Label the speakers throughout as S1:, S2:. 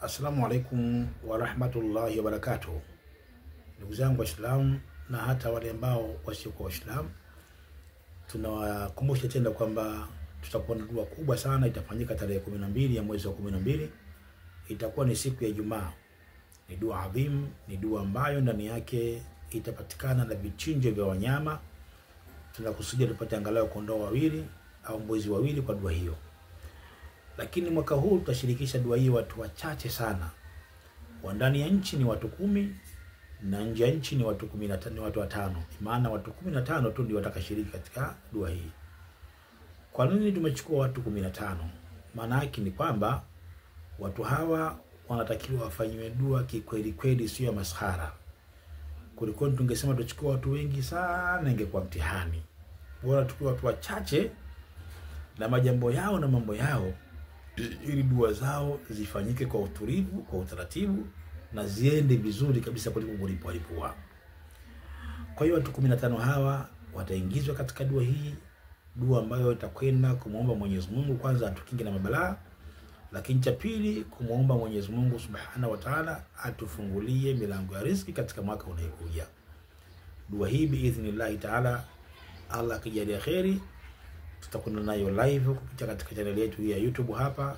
S1: Assalamu alaikum wa rahmatullahi wa barakatuh. Ndugu zangu Waislamu na hata wale ambao wasiokuwa Waislamu, tunawakumbusha tena kwamba tutakuwa na dua kubwa sana itafanyika tarehe 12 ya mwezi wa 12. Itakuwa ni siku ya Ijumaa. Ni dua adhim, ni dua ambayo ndani yake itapatikana na vichinjo vya wanyama. Tunakusudia tupate angalau kondoo wawili au mbuzi wawili kwa dua hiyo. Lakini mwaka huu tutashirikisha dua hii watu wachache sana. Wa ndani ya nchi ni watu 10 na nje ya nchi ni watu 15, ni watu 5. Maana watu 15 tu ndio watakashiriki katika dua hii. Kwa nini tumechukua watu 15? Maana yake ni kwamba watu hawa wanatakiwa wafanywe dua kikweli kweli, sio ya maskhara. Kuliko tungesema tuchukue watu wengi sana ingekuwa mtihani. Bora tukue watu wachache na majambo yao na mambo yao, ili dua zao zifanyike kwa utulivu, kwa utaratibu na ziende vizuri kabisa kuliko kulipwa. Kwa hiyo watu 15 hawa wataingizwa katika dua hii, dua ambayo itakwenda kumuomba Mwenyezi Mungu kwanza atukinge na mabalaa, lakini cha pili kumuomba Mwenyezi Mungu Subhanahu wa Ta'ala atufungulie milango ya riziki katika mwaka unaokuja. Dua hii biidhnillah Ta'ala, Allah akijalia khairi, tutakwenda nayo live kupitia katika channel yetu ya YouTube hapa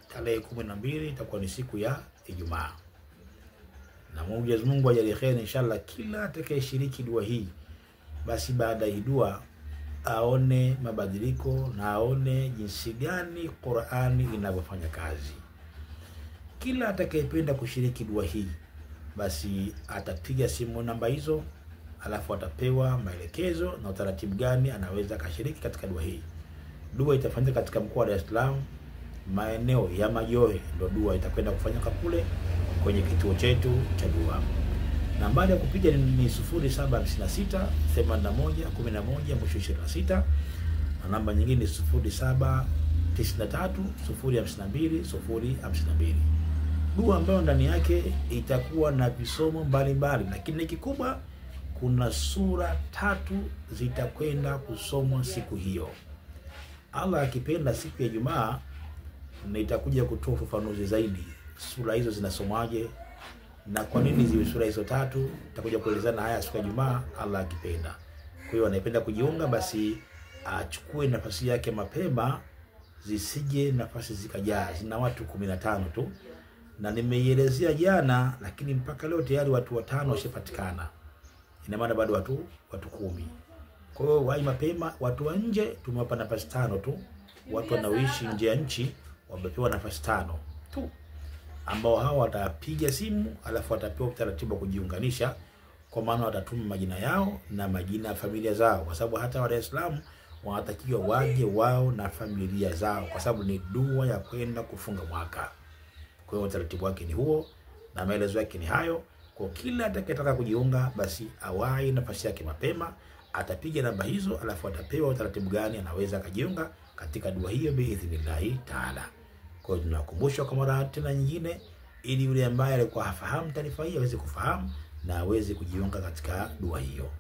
S1: tarehe 12. Itakuwa ni siku ya Ijumaa. Na Mwenyezi Mungu ajalie khairi inshallah, kila atakayeshiriki dua hii basi baada ya dua aone mabadiliko na aone jinsi gani Qur'ani inavyofanya kazi. Kila atakayependa kushiriki dua hii basi atapiga simu namba hizo, alafu atapewa maelekezo na utaratibu gani anaweza kashiriki katika dua hii. Dua itafanyika katika mkoa wa Dar es Salaam, maeneo ya Majohe, ndio dua itakwenda kufanyika kule kwenye kituo chetu cha dua. Nambari ya kupiga ni 0756 81 11 26, na namba nyingine ni 0793 052 052. Dua ambayo ndani yake itakuwa na visomo mbalimbali, lakini kikubwa kuna sura 3 zitakwenda kusomwa siku hiyo. Allah akipenda siku ya Ijumaa nitakuja kutoa ufafanuzi zaidi sura hizo zinasomwaje na kwa nini ziwe sura hizo 3. Nitakuja kuelezana haya siku ya Ijumaa Allah akipenda. Kwa hiyo anayependa kujiunga basi achukue nafasi yake mapema, zisije nafasi zikajaa. Zina watu 15 tu na nimeielezea jana, lakini mpaka leo tayari watu 5 washapatikana. Ina maana bado watu 10. Kwa hiyo wai mapema. Watu wa nje tumewapa nafasi 5 tu. Watu wanaoishi nje ya nchi wamepewa nafasi 5 tu, ambao hao watapiga simu alafu watapewa utaratibu wa kujiunganisha, kwa maana watatuma majina yao na majina ya familia zao, kwa sababu hata wa Dar es Salaam wanatakiwa waje wao na familia zao, kwa sababu ni dua ya kwenda kufunga mwaka. Kwa hiyo utaratibu wake ni huo na maelezo yake ni hayo. Kwa kila atakayetaka kujiunga basi awai nafasi yake mapema, atapiga namba hizo alafu atapewa utaratibu gani anaweza kujiunga katika dua hiyo biidhnillah Ta'ala. Kwa hiyo tunakumbusha kwa mara tena nyingine, ili yule ambaye alikuwa hafahamu taarifa hii aweze kufahamu na aweze kujiunga katika dua hiyo.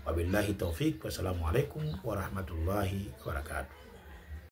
S1: Wabillahi tawfik, wassalamu alaikum wa rahmatullahi wa barakatuh.